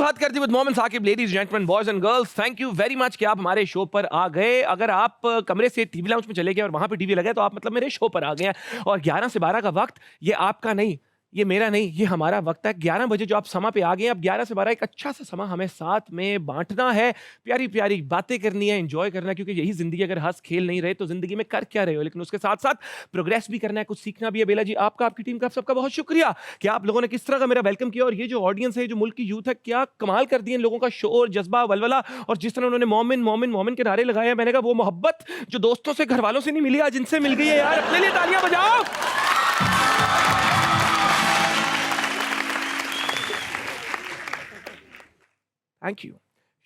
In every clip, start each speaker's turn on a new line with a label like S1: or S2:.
S1: To हद करती with Momin Saqib. Ladies gentleman boys and girls, thank you very much कि आप हमारे शो पर आ गए। अगर आप कमरे से टीवी लाउंज में चले गए और वहां पे टीवी लगा है तो आप मतलब मेरे शो पर आ गए हैं। और 11 से 12 का वक्त ये आपका नहीं, ये मेरा नहीं, ये हमारा वक्त है। 11 बजे जो आप समा पे आ गए हैं, अब 11 से 12 एक अच्छा सा समा हमें साथ में बांटना है, प्यारी प्यारी बातें करनी है, एंजॉय करना है, क्योंकि यही जिंदगी। अगर हंस खेल नहीं रहे तो जिंदगी में कर क्या रहे हो, लेकिन उसके साथ साथ प्रोग्रेस भी करना है, कुछ सीखना भी है। बेला जी, आपका, आपकी टीम का, आप सबका बहुत शुक्रिया कि आप लोगों ने किस तरह का मेरा वेलकम किया। और ये जो ऑडियंस है, जो मुल्क की यूथ है, क्या कमाल कर दिए इन लोगों का शोर, जज्बा, वलवला, और जिस तरह उन्होंने मोमिन मोमिन मोमिन के नारे लगाए हैं। मैंने कहा वो मोहब्बत जो दोस्तों से, घर वालों से नहीं मिली, आज इनसे मिल गई है यार। अपने लिए तालियां बजाओ। Thank you.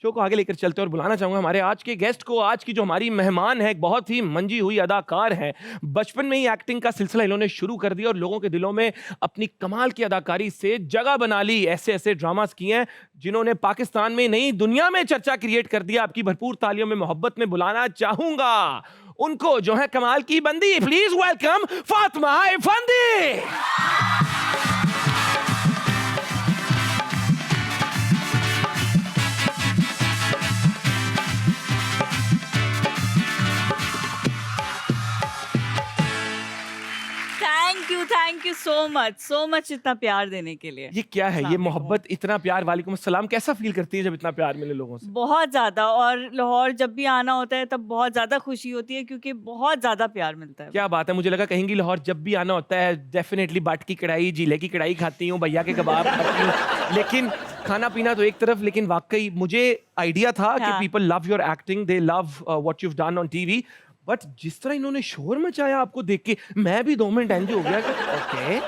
S1: शो को आगे लेकर चलते और बुलाना चाहूंगा हमारे आज के गेस्ट को। आज की जो हमारी मेहमान है, एक बहुत ही मंजी हुई अदाकार है। बचपन में ही एक्टिंग का सिलसिला इन्होंने शुरू कर दिया और लोगों के दिलों में अपनी कमाल की अदाकारी से जगह बना ली। ऐसे ऐसे ड्रामास किए हैं जिन्होंने पाकिस्तान में नहीं, दुनिया में चर्चा क्रिएट कर दिया। आपकी भरपूर तालियों में मोहब्बत में बुलाना चाहूंगा उनको, जो है कमाल की बंदी। Please welcome Fatima Afandi.
S2: Thank you so much इतना प्यार देने के लिए।
S1: ये क्या है, ये मोहब्बत, इतना प्यार? वालेकुम अस्सलाम। कैसा फील करती है जब इतना प्यार मिले लोगों से?
S2: बहुत ज्यादा, और लाहौर जब भी आना होता है तब बहुत ज्यादा खुशी होती है क्योंकि बहुत ज्यादा प्यार मिलता है।
S1: क्या बात है, मुझे लगा कहेंगी लाहौर जब भी आना होता है डेफिनेटली बाट की कढ़ाई, जीले की कढ़ाई खाती हूँ, भैया के कबाब खाती हूँ। लेकिन खाना पीना तो एक तरफ, लेकिन वाकई मुझे आइडिया था कि people love your acting, they love what you have done on TV. But जिस तरह इन्होंने शोर मचाया आपको देख के, मैं भी 2 मिनट एंज हो गया। Okay,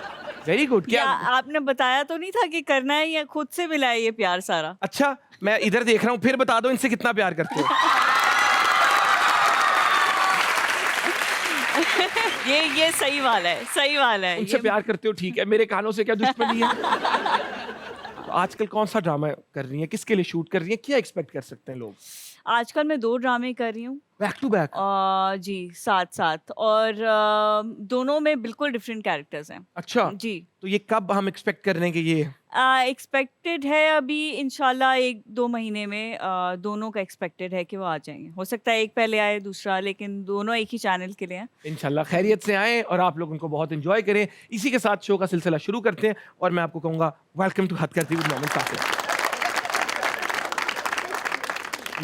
S1: very good. क्या
S2: आपने बताया तो नहीं था कि करना है, या खुद से मिला है ये प्यार सारा?
S1: अच्छा, मैं इधर देख रहा हूँ, फिर बता दो इनसे कितना प्यार करते हो।
S2: ये सही वाला है, सही वाला है।
S1: उनसे प्यार करते हो, ठीक है। मेरे कानों से क्या दुश्मनी है? तो आजकल कौन सा ड्रामा कर रही हैं, किसके लिए शूट कर रही हैं, क्या एक्सपेक्ट कर सकते हैं लोग?
S2: आजकल मैं 2 ड्रामे कर रही हूँ
S1: बैक टू बैक?
S2: जी, साथ साथ, और दोनों में बिल्कुल डिफरेंट कैरेक्टर्स हैं।
S1: अच्छा
S2: जी।
S1: तो ये कब हम एक्सपेक्ट कर रहे हैं कि ये?
S2: एक्सपेक्टेड है अभी इंशाल्लाह 1-2 महीने में, दोनों का एक्सपेक्टेड है कि वो आ जाएंगे। हो सकता है एक पहले आए दूसरा, लेकिन दोनों एक ही चैनल के लिए हैं।
S1: इंशाल्लाह खैरियत से आए और आप लोग उनको बहुत एंजॉय करें। इसी के साथ शो का सिलसिला शुरू करते हैं और मैं आपको कहूँगा वेलकम टू हद करती विद मोमिन साकिब।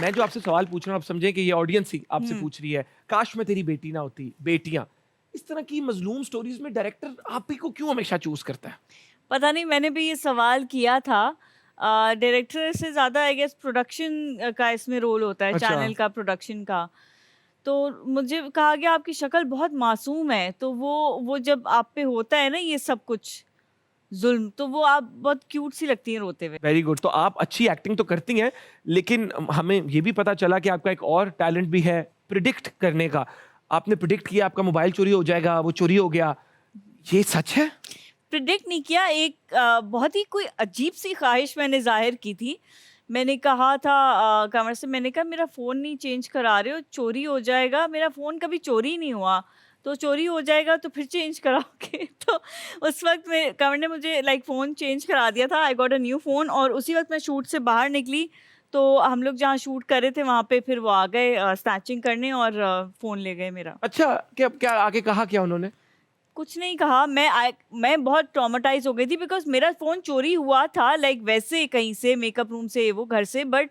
S1: मैं जो आपसे सवाल पूछ रहा हूँ, आप समझें कि ये ऑडियंस ही आपसे पूछ रही है। काश मैं तेरी बेटी ना होती, बेटियां, इस तरह की मजलूम स्टोरीज में डायरेक्टर आप ही को क्यों हमेशा चूज करता है?
S2: पता नहीं, मैंने भी ये सवाल किया था। डायरेक्टर से ज़्यादा आई गेस प्रोडक्शन का इसमें रोल होता है।
S1: अच्छा।
S2: चैनल का, प्रोडक्शन का। तो मुझे कहा गया आपकी शक्ल बहुत मासूम है, तो वो जब आप पे होता है ना ये सब कुछ जुल्म, तो वो आप बहुत क्यूट सी लगती हैं रोते हुए।
S1: Very good. तो आप अच्छी एक्टिंग तो करती हैं, लेकिन हमें ये भी पता चला कि आपका एक और टैलेंट भी है, प्रिडिक्ट करने का। आपने प्रिडिक्ट किया आपका मोबाइल चोरी हो जाएगा, वो चोरी हो गया। ये सच है?
S2: प्रिडिक्ट नहीं किया, एक बहुत ही कोई अजीब सी ख्वाहिश मैंने जाहिर की थी। मैंने कहा था कमर से, मैंने कहा मेरा फ़ोन नहीं चेंज करा रहे हो, चोरी हो जाएगा। मेरा फ़ोन कभी चोरी ही नहीं हुआ, तो चोरी हो जाएगा तो फिर चेंज कराओगे? तो उस वक्त में कमर ने मुझे फ़ोन चेंज करा दिया था। I got a new phone, और उसी वक्त मैं शूट से बाहर निकली तो हम लोग जहाँ शूट कर रहे थे वहाँ पे फिर वो आ गए स्नैचिंग करने, और फ़ोन ले गए मेरा।
S1: अच्छा, क्या क्या आगे कहा क्या उन्होंने?
S2: कुछ नहीं कहा। मैं बहुत ट्रॉमेटाइज हो गई थी बिकॉज मेरा फ़ोन चोरी हुआ था, वैसे कहीं से, मेकअप रूम से, वो घर से, बट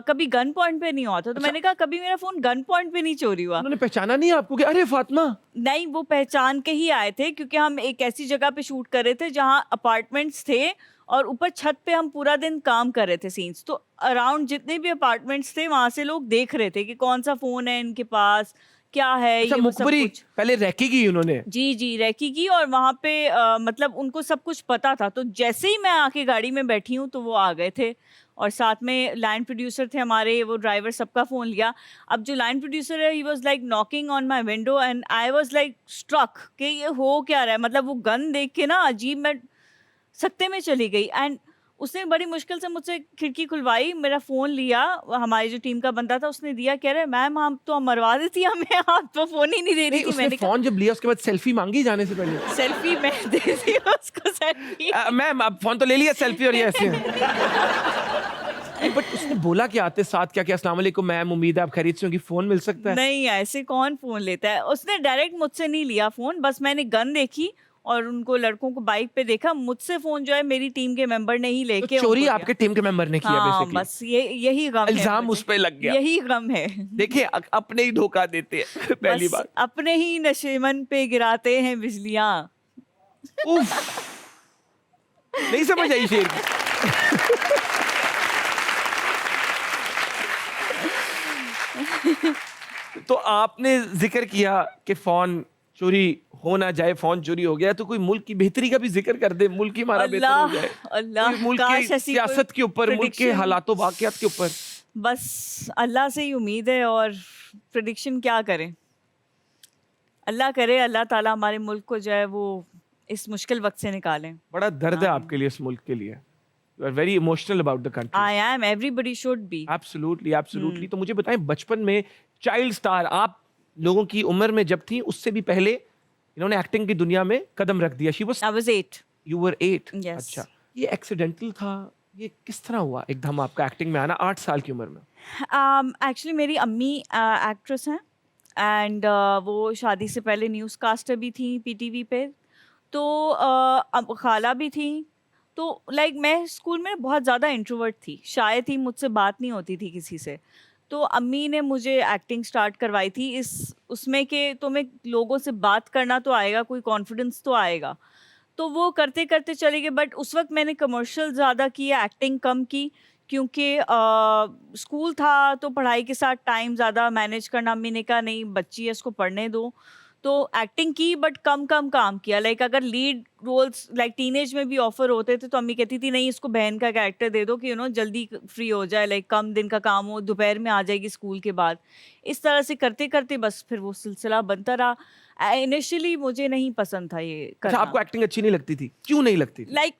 S2: कभी गन पॉइंट पे नहीं हुआ था। तो
S1: अच्छा।
S2: मैंने कहा कभी मेरा फ़ोन गन पॉइंट पे नहीं चोरी हुआ।
S1: उन्होंने पहचाना नहीं आपको कि अरे फातिमा?
S2: नहीं, वो पहचान के ही आए थे, क्योंकि हम एक ऐसी जगह पे शूट कर रहे थे जहाँ अपार्टमेंट्स थे और ऊपर छत पे हम पूरा दिन काम कर रहे थे सीन्स। तो अराउंड जितने भी अपार्टमेंट्स थे वहाँ से लोग देख रहे थे कि कौन सा फ़ोन है इनके पास, क्या है।
S1: अच्छा,
S2: ये वो सब
S1: मुखबरी
S2: कुछ।
S1: पहले रैकी की उन्होंने?
S2: जी, रैकी की, और वहाँ पे मतलब उनको सब कुछ पता था। तो जैसे ही मैं आके गाड़ी में बैठी हूँ तो वो आ गए थे, और साथ में लाइन प्रोड्यूसर थे हमारे, वो ड्राइवर, सबका फ़ोन लिया। अब जो लाइन प्रोड्यूसर है, he was knocking on my window and I was struck कि ये हो क्या रहा है। मतलब वो गन देख के ना अजीब, मैं सकते में चली गई। एंड उसने बड़ी मुश्किल से मुझसे खिड़की खुलवाई, मेरा फ़ोन लिया, हमारी जो टीम का बंदा था उसने दिया, कह रहे मैम आप तो मरवा देती हमें, आप तो फ़ोन ही नहीं दे रही
S1: नहीं
S2: थी।
S1: उसने
S2: मैंने कहा
S1: फोन जब लिया उसके बाद सेल्फी मांगी जाने से पहले?
S2: सेल्फी मैं देती हूँ उसको सेल्फी।
S1: मैम आप फोन तो ले लिया, सेल्फी और ये ऐसे है। बट उसने बोला क्या आते साथ, क्या क्या अस्सलाम वालेकुम मैम उम्मीद है आप खैरियत से होंगी, फोन मिल सकता है?
S2: नहीं, ऐसे कौन फ़ोन लेता है? उसने डायरेक्ट मुझसे नहीं लिया फ़ोन, बस मैंने गन देखी और उनको लड़कों को बाइक पे देखा, मुझसे फ़ोन जो है मेरी टीम के मेंबर ने ही
S1: तो
S2: लेके
S1: चोरी
S2: उनको
S1: आपके
S2: दिया।
S1: टीम के मेंबर ने किया
S2: हाँ,
S1: बेसिकली?
S2: बस यही गम है
S1: इल्जाम
S2: मुझे।
S1: उस पे लग गया।
S2: यही गम है।
S1: देखिए अपने ही धोखा देते हैं पहली
S2: बस
S1: बात।
S2: अपने ही नशेमन पे गिराते हैं बिजलियाँ।
S1: उफ, नहीं समझ आई शेर की। तो आपने जिक्र किया कि फोन चोरी हो ना जाए, फोन चोरी हो गया तो कोई मुल्क की बेहतरी का भी जिक्र कर दे, मुल्क की हमारा बेहतर हो जाए,
S2: अल्लाह,
S1: कोई मुल्क
S2: काश
S1: की
S2: ऐसी कोई
S1: सियासत के ऊपर, मुल्क के
S2: prediction।
S1: हालातों वाकयात के ऊपर।
S2: बस अल्लाह से ही उम्मीद है, और प्रेडिक्शन क्या करें। अल्लाह करे अल्लाह ताला हमारे मुल्क को जो है वो इस मुश्किल वक्त से निकालें।
S1: बड़ा दर्द है आपके लिए इस मुल्क के लिए। You are very emotional about the country.
S2: I am, everybody should be.
S1: Absolutely absolutely. तो मुझे बताएं बचपन में चाइल्ड स्टार आप लोगों की उम्र में जब थी उससे भी पहले इन्होंने एक्टिंग की दुनिया में कदम रख दिया। She was
S2: I was 8।
S1: You were 8।
S2: Yes.
S1: अच्छा, ये एक्सीडेंटल था, ये किस तरह हुआ एकदम आपका एक्टिंग में आना 8 साल की उम्र में?
S2: एक्चुअली मेरी अम्मी एक्ट्रेस हैं, एंड वो शादी से पहले न्यूज़ कास्टर भी थी पीटीवी पे। तो अब खाला भी थी। तो लाइक मैं स्कूल में बहुत ज़्यादा इंट्रोवर्ट थी, शाय थी, मुझसे बात नहीं होती थी किसी से। तो अम्मी ने मुझे एक्टिंग स्टार्ट करवाई थी इस उसमें कि तुम्हें लोगों से बात करना तो आएगा, कोई कॉन्फिडेंस तो आएगा। तो वो करते करते चली गई, बट उस वक्त मैंने कमर्शियल ज़्यादा किया, एक्टिंग कम की, क्योंकि स्कूल था तो पढ़ाई के साथ टाइम ज़्यादा मैनेज करना, अम्मी ने कहा नहीं बच्ची है इसको पढ़ने दो। तो एक्टिंग की बट कम कम काम किया। लाइक अगर लीड रोल्स लाइक टीनेज में भी ऑफर होते थे तो अम्मी कहती थी नहीं इसको बहन का कैरेक्टर दे दो कि जल्दी फ्री हो जाए, लाइक कम दिन का काम हो, दोपहर में आ जाएगी स्कूल के बाद। इस तरह से करते करते बस फिर वो सिलसिला बनता रहा। इनिशियली मुझे नहीं पसंद था ये
S1: अच्छा,
S2: करना।
S1: आपको एक्टिंग अच्छी नहीं लगती थी, क्यों नहीं लगती थी?
S2: लाइक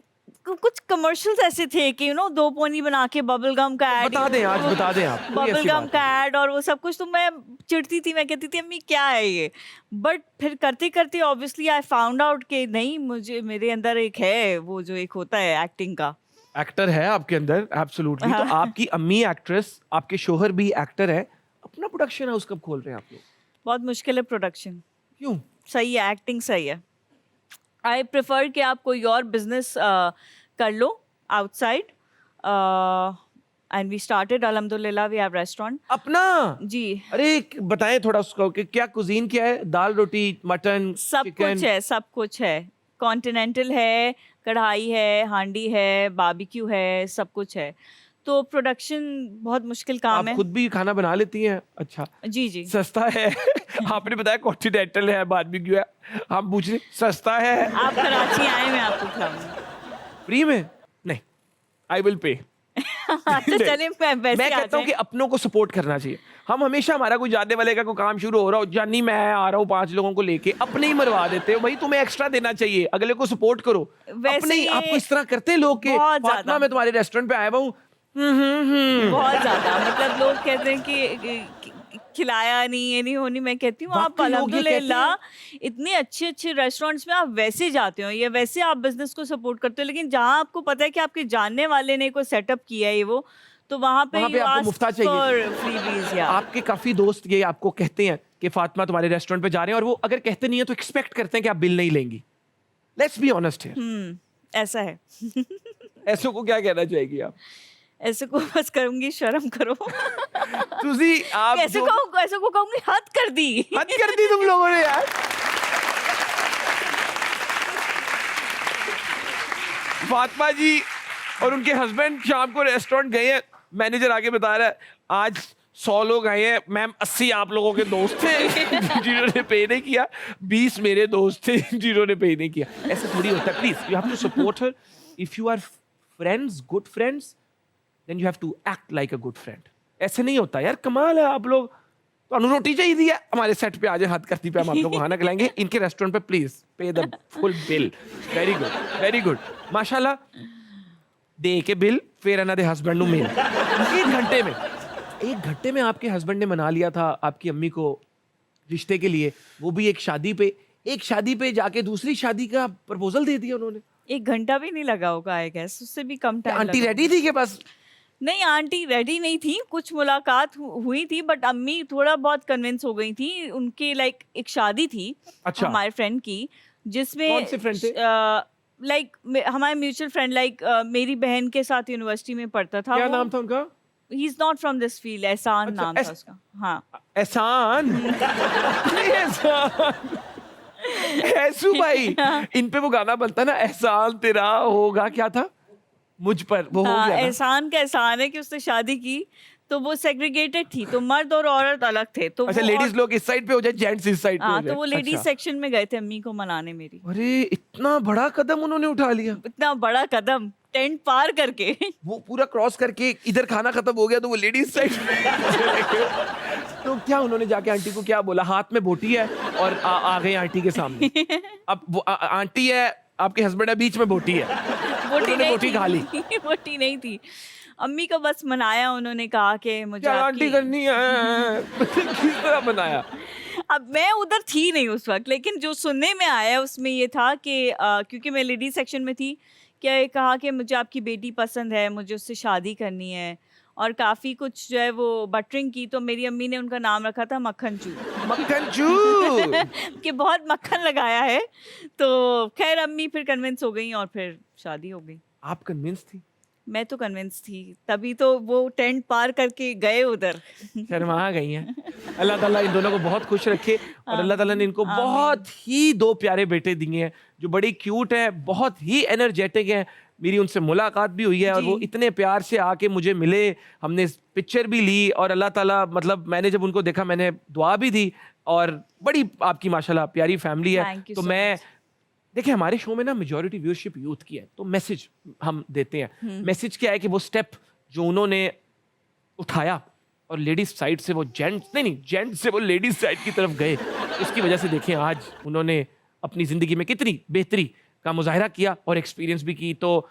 S2: कुछ कमर्शियल्स ऐसे थे कि 2 पोनी बना के बबल गम का ऐड,
S1: बता दें आज, बता दें आप, कोई
S2: बबल
S1: ऐसी
S2: गम
S1: बात
S2: का ऐड और वो सब कुछ। तो मैं चिढ़ती थी, मैं कहती थी अम्मी क्या है ये। बट फिर करते करते ऑब्वियसली आई फाउंड आउट कि नहीं, मुझे मेरे अंदर एक है वो जो एक होता है एक्टिंग का।
S1: एक्टर है आपके अंदर, एब्सोल्युटली। तो आपकी अम्मी एक्ट्रेस, आपके शोहर भी एक्टर है, अपना प्रोडक्शन हाउस कब खोल रहे हैं आप लोग?
S2: बहुत मुश्किल है प्रोडक्शन।
S1: क्यों?
S2: सही है, एक्टिंग सही है। आई प्रेफर कि आप कोई और बिजनेस कर लो आउटसाइड। एंड वी स्टार्टेड, अल्हम्दुलिल्लाह वी हैव रेस्टोरेंट
S1: अपना?
S2: जी।
S1: अरे बताएं थोड़ा उसको कि क्या कुजीन क्या है? दाल रोटी, मटन,
S2: सब
S1: चिकन?
S2: कुछ है, सब कुछ है। कॉन्टिनेंटल है, कढ़ाई है, हांडी है, बारबेक्यू है, सब कुछ है। तो प्रोडक्शन बहुत मुश्किल काम
S1: आप
S2: है।
S1: खुद भी खाना बना लेती हैं? अच्छा,
S2: जी जी।
S1: सस्ता है। आपने बताया कॉन्टिनेंटल है, बारबेक्यू है, हम पूछ रहे सस्ता है?
S2: आप कराची आए, मैं आपको खिलाऊंगी।
S1: फ्री में? नहीं, आई विल पे।
S2: अच्छा चले, मैं वैसे
S1: मैं
S2: आ
S1: कहता हूँ कि
S2: जाएं।
S1: अपनों को सपोर्ट करना चाहिए। हम हमेशा हमारा कोई जानने वाले का कोई काम शुरू हो रहा हो, जानी मैं आ रहा हूँ 5 लोगों को लेके, अपने ही मरवा देते हो। भाई तुम्हें एक्स्ट्रा देना चाहिए, अगले को सपोर्ट करो।
S2: वैसे
S1: अपने ही
S2: ये
S1: आपको इस तरह करते हैं लोग के
S2: बहुत
S1: फातिमा
S2: ज्यादा।
S1: मैं तुम्हारे रेस्टोरेंट पे आया हुआ हूँ।
S2: बहुत ज्यादा, मतलब लोग कहते हैं कि खिलाया नहीं, ये नहीं होनी। मैं कहती हूँ आप
S1: वाकई लोग ये कहते
S2: अल्हम्दुलिल्लाह इतने अच्छे अच्छे रेस्टोरेंट्स में आप वैसे जाते हो, ये वैसे आप बिजनेस को सपोर्ट करते हो, लेकिन जहाँ आपको पता है कि आपके जानने वाले ने कोई सेटअप किया है वो, तो वहाँ पे
S1: वहाँ पे आपको मुफ्ता चाहिए।
S2: फ्रीबीज या
S1: आपके काफी दोस्त ये आपको कहते हैं कि फातिमा तुम्हारे रेस्टोरेंट पे जा रहे हैं, और वो अगर कहते नहीं है तो एक्सपेक्ट करते हैं कि आप बिल नहीं लेंगी। Let's be honest here.
S2: ऐसा है।
S1: ऐसों को क्या कहना चाहेगी आप?
S2: ऐसे को बस करूंगी, शर्म करो।
S1: तुझी आप
S2: ऐसे को ऐसे को कहूंगी हद कर दी।
S1: हद कर दी तुम लोगों ने यार। फातिमा जी और उनके हस्बैंड शाम को रेस्टोरेंट गए हैं, मैनेजर आके बता रहा है आज 100 लोग आए हैं मैम, 80 आप लोगों के दोस्त थे जिन्होंने पे नहीं किया, 20 मेरे दोस्त थे जिन्होंने पे नहीं किया। ऐसा थोड़ी होता है। Please you have to support her. If you are friends, good friends, then you have to act like a good friend. ऐसे नहीं होता यार, कमाल है आप लोग। तो रोटी चाहिए है हमारे सेट पे, आज हाथ करती पे हम आप लोग को खाना खिलाएंगे इनके रेस्टोरेंट पे, please pay the full bill. Very good, very good, माशाल्लाह। दे के बिल फिर ना दे हस्बैंड मेल 1 घंटे में आपके हस्बैंड ने मना लिया था आपकी अम्मी को रिश्ते के लिए, वो भी एक शादी पे जाके दूसरी शादी का प्रपोजल दे दिया उन्होंने।
S2: 1 घंटा भी नहीं लगा होगा आई गेस, उससे भी कम टाइम
S1: आंटी
S2: लगा
S1: रेडी थी के पास?
S2: नहीं, आंटी रेडी नहीं थी, कुछ मुलाकात हुई थी, बट अम्मी थोड़ा बहुत कन्विंस हो गई थी। उनकी लाइक एक शादी थी
S1: अच्छा।
S2: हमारे फ्रेंड की, जिसमें
S1: कौन से फ्रेंड थे?
S2: लाइक हमारे म्यूचुअल फ्रेंड, लाइक मेरी बहन के साथ यूनिवर्सिटी में पढ़ता था।
S1: क्या नाम था उनका?
S2: He is not from this field, एहसान
S1: अच्छा,
S2: नाम था उसका। हाँ,
S1: एहसान। एहसान। ऐसू भाई, इन पे वो गाना बनता ना, एहसान तेरा होगा, क्या था मुझ पर, वो हो
S2: हाँ,
S1: गया ना?
S2: एहसान का एहसान है कि उसने शादी की, तो वो सेग्रीगेटेड थी, तो मर्द और औरत अलग थे। तो
S1: अच्छा,
S2: वो
S1: लेडीज लोग इस साइड पे हो जाए, जेंट्स इस साइड पे हो
S2: हाँ,
S1: जाए।
S2: तो वो लेडीज
S1: अच्छा।
S2: सेक्शन में गए थे अम्मी को मनाने मेरी।
S1: अरे इतना बड़ा कदम उन्होंने उठा लिया,
S2: इतना बड़ा कदम, टेंट पार करके।
S1: वो पूरा क्रॉस करके इधर खाना खत्म हो गया तो वो लेडीज साइड तो क्या उन्होंने जाके आंटी को क्या बोला? हाथ में बोटी है और आ गए आंटी के सामने। अब वो आंटी है, आपके हस्बैंड है, बीच में बोटी है,
S2: बोटी
S1: उन्होंने
S2: नहीं
S1: बोटी खा ली।
S2: थी। बोटी नहीं थी। अम्मी को बस मनाया, उन्होंने कहा कि मुझे
S1: क्या आंटी
S2: आपकी
S1: करनी है? किस तरह बनाया?
S2: अब मैं उधर थी नहीं उस वक्त, लेकिन जो सुनने में आया उसमें ये था कि क्योंकि मैं लेडीज सेक्शन में थी, क्या ये कहा कि मुझे आपकी बेटी पसंद है, मुझे उससे शादी करनी है, और काफ़ी कुछ जो है वो बटरिंग की। तो मेरी अम्मी ने उनका नाम रखा था मक्खन चू।
S1: मक्खन चू।
S2: कि बहुत मक्खन लगाया है। तो खैर अम्मी फिर कन्विंस हो गई और फिर शादी हो गई।
S1: आप कन्विंस थी?
S2: मैं तो कन्विंस थी, तभी तो वो टेंट पार करके गए उधर।
S1: शर्मा गई हैं। अल्लाह ताला इन दोनों को बहुत खुश रखे और अल्लाह ताला ने इनको
S2: आमीन।
S1: बहुत ही 2 प्यारे बेटे दिए हैं जो बड़ी क्यूट हैं, बहुत ही एनर्जेटिक हैं। मेरी उनसे मुलाकात भी हुई है और
S2: जी।
S1: वो इतने प्यार से आके मुझे मिले, हमने पिक्चर भी ली और अल्लाह ताला, मतलब मैंने जब उनको देखा मैंने दुआ भी दी। और बड़ी आपकी माशाल्लाह प्यारी फैमिली है।
S2: Thank you
S1: तो
S2: so
S1: मैं
S2: much.
S1: देखिए, हमारे शो में ना मेजॉरिटी व्यूअरशिप यूथ की है, तो मैसेज हम देते हैं। मैसेज क्या है कि वो स्टेप जो उन्होंने उठाया और लेडीज साइड से वो जेंट्स से वो लेडीज साइड की तरफ गए, उसकी वजह से देखें आज उन्होंने अपनी जिंदगी में कितनी बेहतरी का मुजाहरा किया और एक्सपीरियंस भी की। तो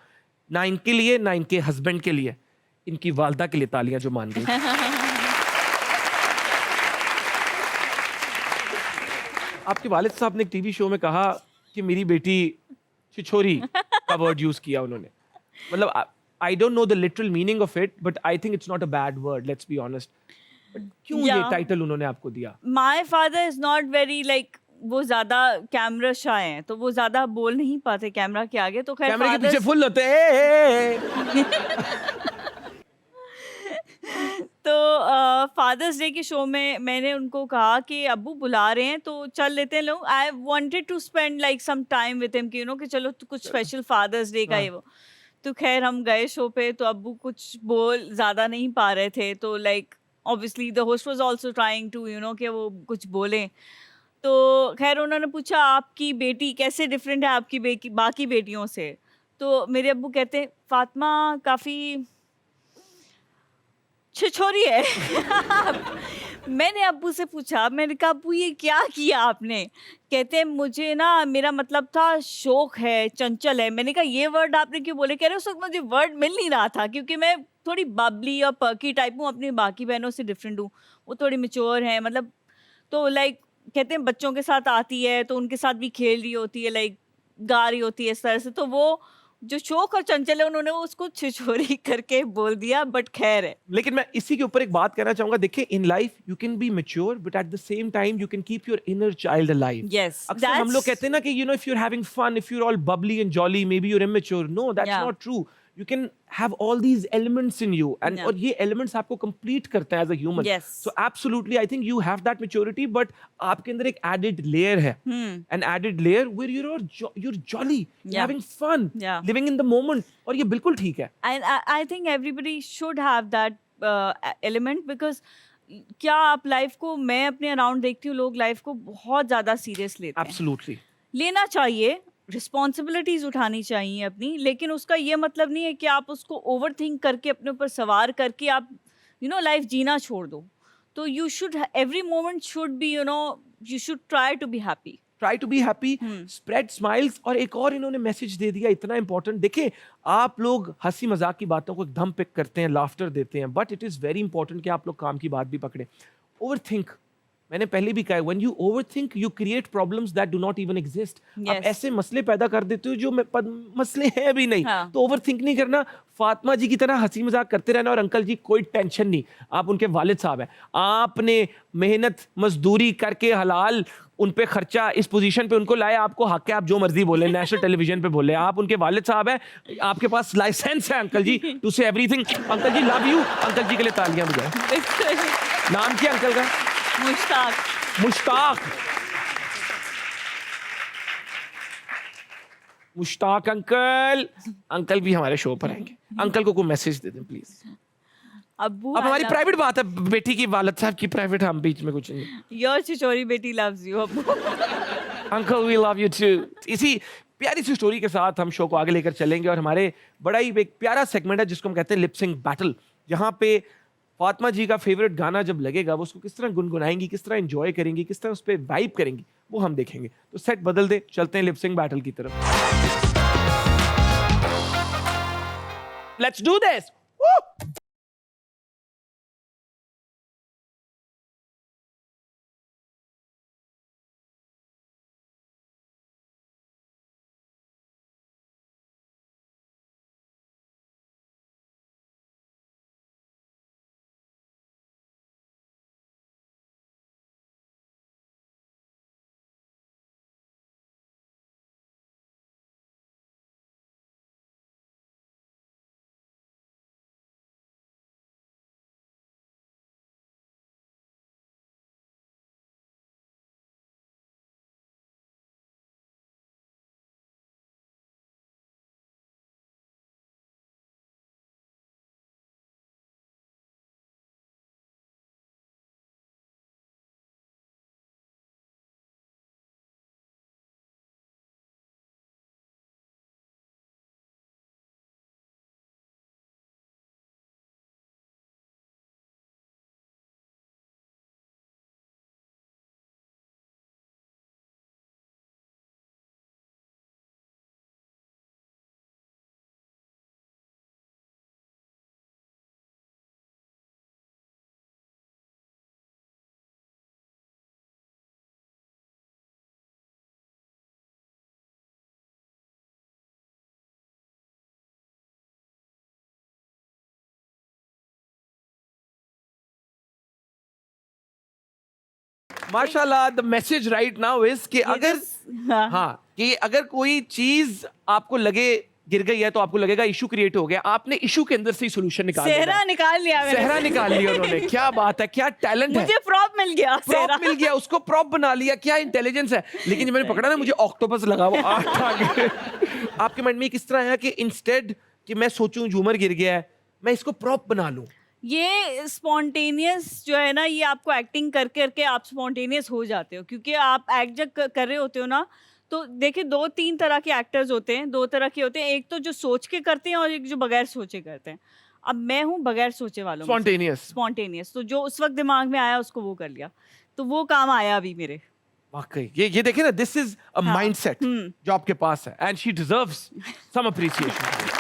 S1: ना इनके लिए, ना इनके हस्बैंड के लिए, इनकी वालदा के लिए तालियां जो मान गई। आपके वालिद साहब ने एक टीवी शो में कहा कि मेरी बेटी छिछोरी का वर्ड यूज किया उन्होंने। मतलब I don't know the literal meaning of it, but I think it's not a bad word, let's be honest. But क्यों ये
S2: Yeah.
S1: टाइटल उन्होंने आपको दिया?
S2: My father is not very like, वो ज्यादा कैमरा शाय हैं, तो वो ज्यादा बोल नहीं पाते कैमरा के आगे। तो खैर
S1: कैमरे के
S2: fathers-
S1: पीछे फुल होते हैं।
S2: तो फादर्स डे के शो में मैंने उनको कहा कि अब्बू बुला रहे हैं तो चल लेते हैं लोग। I wanted to spend like some time with him, कि कि चलो तो कुछ स्पेशल फादर्स डे का
S1: हाँ।
S2: ही वो। तो खैर हम गए शो पे, तो अब्बू कुछ बोल ज़्यादा नहीं पा रहे थे, तो like obviously the host was also trying to कि वो कुछ बोलें। तो खैर उन्होंने पूछा आपकी बेटी कैसे डिफरेंट है आपकी बाकी बेटियों से। तो मेरे अब्बू कहते हैं फातिमा काफ़ी छिछोरी है। मैंने अब्बू से पूछा, मैंने कहा अब्बू ये क्या किया आपने? कहते हैं मुझे ना, मेरा मतलब था शौक है, चंचल है। मैंने कहा ये वर्ड आपने क्यों बोले? कह रहे उस वक्त मुझे वर्ड मिल नहीं रहा था, क्योंकि मैं थोड़ी बबली और पर्की टाइप हूँ, अपनी बाकी बहनों से डिफरेंट हूँ। वो थोड़ी मेच्योर है, मतलब तो लाइक कहते हैं बच्चों के साथ आती है तो उनके साथ भी खेल रही होती है, लाइक गा रही होती है इस तरह से। तो वो जो शौक और चंचल है उन्होंने उसको छिछोरी करके बोल दिया, बट खैर है।
S1: लेकिन मैं इसी के ऊपर एक बात कहना चाहूंगा। देखिए, in life you can be mature but at the same time you can keep your inner child alive.
S2: Yes,
S1: अक्सर हम लोग कहते हैं ना कि if you're having fun, if you're all bubbly and jolly, maybe you're immature. No, that's
S2: Yeah.
S1: not true. You can have all these elements in you, and
S2: Yeah.
S1: और ये elements आपको complete करता है as a human.
S2: Yes.
S1: So absolutely, I think you have that maturity, but आपके अंदर एक added layer है, an added layer where you're jolly, you're
S2: Yeah.
S1: having fun,
S2: Yeah.
S1: living in the moment, और ये बिल्कुल ठीक है।
S2: And I think everybody should have that element, because क्या आप लाइफ को, मैं अपने अराउंड देखती हूँ लोग लाइफ को बहुत ज़्यादा सीरियस लेते हैं।
S1: Absolutely.
S2: लेना चाहिए, रिस्पॉन्सिबिलिटीज उठानी चाहिए अपनी, लेकिन उसका ये मतलब नहीं है कि आप उसको ओवर थिंक करके अपने ऊपर सवार करके आप लाइफ जीना छोड़ दो। तो you should, every moment should be, you should try to be happy.
S1: Try to be happy, spread smiles. और एक और इन्होंने मैसेज दे दिया इतना इंपॉर्टेंट। देखिए, आप लोग हंसी मजाक की बातों को एकदम पिक करते हैं, लाफ्टर देते हैं, but it is very important कि आप लोग काम की बात भी पकड़े। ओवर थिंक, मैंने पहले भी कहा, when you overthink you create problems that do not even exist. आप
S2: Yes.
S1: ऐसे मसले पैदा कर देते हो जो मसले हैं भी नहीं।
S2: हाँ.
S1: तो ओवरथिंक नहीं करना, फातिमा जी की तरह हंसी मजाक करते रहना। और अंकल जी, कोई टेंशन नहीं, आप उनके वालिद साहब हैं, आपने मेहनत मजदूरी करके हलाल उन पे खर्चा इस पोजीशन पे उनको लाया, आपको हक है, आप जो मर्जी बोले, नेशनल टेलीविजन पे बोले, आप उनके वालिद साहब हैं, आपके पास लाइसेंस है अंकल जी टू से everything. Uncle ji love you, uncle ji के लिए तालियां बजाएं। नाम क्या अंकल का?
S2: मुश्ताक।
S1: मुश्ताक। मुश्ताक अंकल, अंकल भी हमारे शो पर आएंगे। अंकल को कोई मैसेज दे दें प्लीज।
S2: अब्बू,
S1: अब हमारी प्राइवेट बात है, बेटी की वालिद साहब की प्राइवेट, हम बीच में कुछ नहीं।
S2: योर चिचोरी बेटी लव्स यू अब्बू।
S1: Uncle we love you too. इसी प्यारी सी स्टोरी के साथ हम शो को आगे लेकर चलेंगे और हमारे बड़ा ही एक प्यारा सेगमेंट है जिसको हम कहते हैं लिप सिंक बैटल, जहां पे फातिमा जी का फेवरेट गाना जब लगेगा वो उसको किस तरह गुनगुनाएंगी, किस तरह एंजॉय करेंगी, किस तरह उस पर वाइब करेंगी, वो हम देखेंगे। तो सेट बदल दे, चलते हैं लिप सिंक बैटल की तरफ। Let's do this. माशाल्लाह, the message right now is कि अगर हाँ, कि अगर कोई चीज आपको लगे गिर गई है तो आपको लगेगा इशू क्रिएट हो गया, आपने इशू के अंदर से ही सोल्यूशन निकाल लिया।
S2: सेहरा निकाल लिया मैंने।
S1: सेहरा निकाल लिया उन्होंने। क्या बात है, क्या टैलेंट है।
S2: मुझे प्रॉप मिल गया।
S1: प्रॉप मिल गया, उसको प्रॉप बना लिया, क्या इंटेलिजेंस है। लेकिन जब मैंने पकड़ा ना, मुझे ऑक्टोपस लगा वो आठ आगे। आपके माइंड में किस तरह आया कि इंस्टेड कि मैं सोचूं झूमर गिर गया है, मैं इसको प्रॉप बना लूं?
S2: ये स्पॉन्टेनियस जो है ना, ये आपको एक्टिंग कर करके आप स्पॉन्टेनियस हो जाते हो, क्योंकि आप एक्ट जब कर रहे होते हो ना, तो देखिए 2-3 तरह के एक्टर्स होते हैं, 2 तरह के होते हैं। एक तो जो सोच के करते हैं और एक जो बगैर सोचे करते हैं। अब मैं हूँ बगैर सोचे वालों में से।
S1: स्पॉन्टेनियस।
S2: स्पॉन्टेनियस, तो जो उस वक्त दिमाग में आया उसको वो कर लिया, तो वो काम आया अभी मेरे।
S1: वाकई ये देखिए ना, दिस इज अ
S2: हाँ।
S1: माइंडसेट जो आपके पास है, and she deserves some appreciation.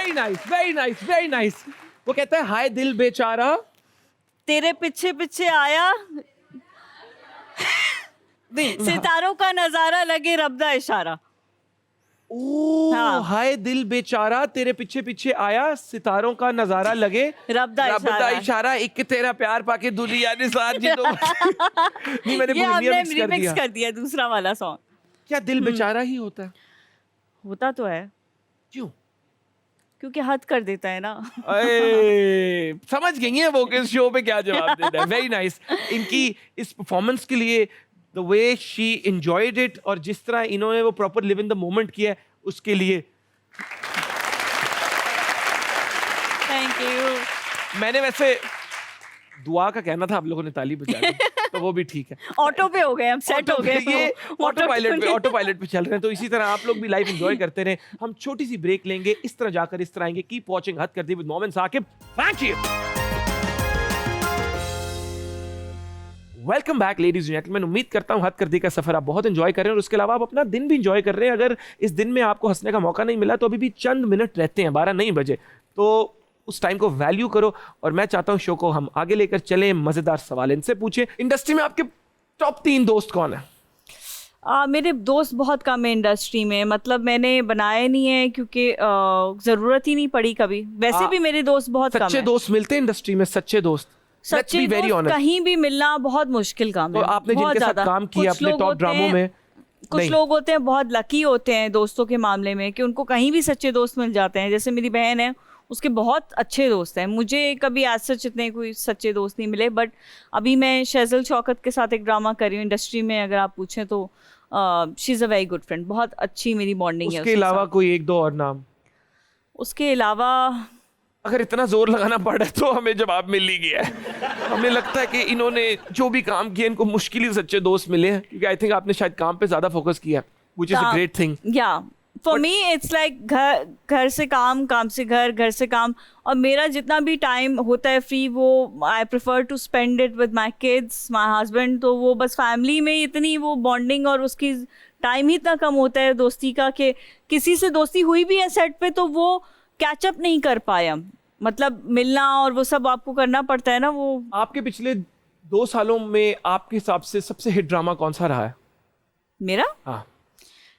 S1: Very nice, very nice, very nice. वो कहता है हाय दिल बेचारा
S2: तेरे पीछे पीछे आया,
S1: नहीं
S2: सितारों का नजारा लगे रब दा इशारा।
S1: ओ
S2: हाँ।
S1: हाय दिल बेचारा तेरे पीछे पीछे आया, सितारों का नजारा लगे
S2: रब दा
S1: रब दा
S2: इशारा।
S1: इशारा, एक तेरा प्यार पाके दुनिया ने साथ जी तो नहीं मैंने
S2: ये
S1: बोलिए
S2: हमने
S1: मिक्स कर
S2: रिमिक्स
S1: दिया।
S2: कर दिया दूसरा वाला सॉन्ग।
S1: क्या दिल बेचारा ही होता है?
S2: होता तो है,
S1: क्यों?
S2: क्योंकि हद कर देता है ना।
S1: अरे समझ गई हैं वो किस शो पे क्या जवाब देना है। Very nice. इनकी इस परफॉर्मेंस के लिए the way she enjoyed it और जिस तरह इन्होंने वो proper live in the moment किया है उसके लिए
S2: थैंक यू।
S1: मैंने वैसे दुआ का कहना था, आप लोगों ने ताली बजा दी तो वो भी ठीक है।
S2: ऑटो पे हो गए हम, सेट हो गए।
S1: ये ऑटो पायलट पे चल रहे हैं। तो इसी तरह आप लोग भी लाइफ एंजॉय करते रहे। हम छोटी सी ब्रेक लेंगे, इस तरह जाकर इस तरह आएंगे। कीप वॉचिंग हद कर दी with Momin Saqib. Thank you. Welcome back ladies and gentleman. उम्मीद करता हूं हद कर दी का सफर आप बहुत एंजॉय कर रहे हैं और उसके अलावा आप अपना दिन भी एंजॉय कर रहे हैं। अगर इस दिन में आपको हंसने का मौका नहीं मिला तो अभी भी चंद मिनट रहते हैं, 12 नहीं बजे, तो उस टाइम को वैल्यू करो। और मैं चाहता हूं शो को हम आगे लेकर चलें। मजेदार सवाल इनसे पूछे, इंडस्ट्री में आपके टॉप 3 दोस्त कौन है?
S2: मेरे दोस्त बहुत कम है इंडस्ट्री में, मतलब मैंने बनाए नहीं है क्योंकि जरूरत ही नहीं पड़ी कभी। वैसे भी मेरे दोस्त बहुत कम
S1: सच्चे
S2: है।
S1: दोस्त मिलते हैं इंडस्ट्री में? सच्चे दोस्त, let's
S2: सच्चे
S1: be very
S2: दोस्त
S1: honest।
S2: कहीं भी मिलना बहुत मुश्किल काम
S1: तो
S2: है।
S1: आपने
S2: बहुत
S1: जिनके साथ
S2: ज्यादा।
S1: काम किया
S2: कुछ
S1: अपने
S2: लोग
S1: टॉप
S2: होते
S1: ड्रामों
S2: हैं-
S1: में,
S2: कुछ
S1: नहीं।
S2: लोग होते हैं बहुत लकी होते हैं दोस्तों के मामले में कि उनको कहीं भी सच्चे दोस्त मिल जाते हैं। जैसे मेरी बहन है, उसके बहुत अच्छे दोस्त हैं। मुझे कभी आज सच इतने कोई सच्चे दोस्त नहीं मिले। बट अभी मैं शहज़ल शौकत के साथ एक ड्रामा कर रही हूँ इंडस्ट्री में। अगर आप पूछें तो she is a very good friend, बहुत अच्छी मेरी बॉन्डिंग है
S1: उसके अलावा कोई 1-2 और नाम?
S2: उसके अलावा
S1: अगर इतना जोर लगाना पड़ा है तो हमें जवाब मिल ही गया है। हमें लगता है कि इन्होंने जो भी काम किया इनको मुश्किल ही सच्चे दोस्त मिले हैं, क्योंकि आई थिंक आपने शायद काम पे ज्यादा फोकस किया, which is a great thing.
S2: या फॉर मी इट्स लाइक घर से काम, काम से घर से काम। और मेरा जितना भी टाइम होता है फ्री, वो I prefer to spend it with my kids, my husband. तो वो बस फैमिली में इतनी वो बॉन्डिंग और उसकी टाइम ही इतना कम होता है दोस्ती का कि किसी से दोस्ती हुई भी है सेट पे तो वो कैचअप नहीं कर पाया। मतलब मिलना और वो सब आपको करना पड़ता है ना। वो
S1: आपके पिछले 2 सालों में आपके हिसाब से सबसे हिट ड्रामा कौन सा रहा है?
S2: मेरा
S1: हाँ,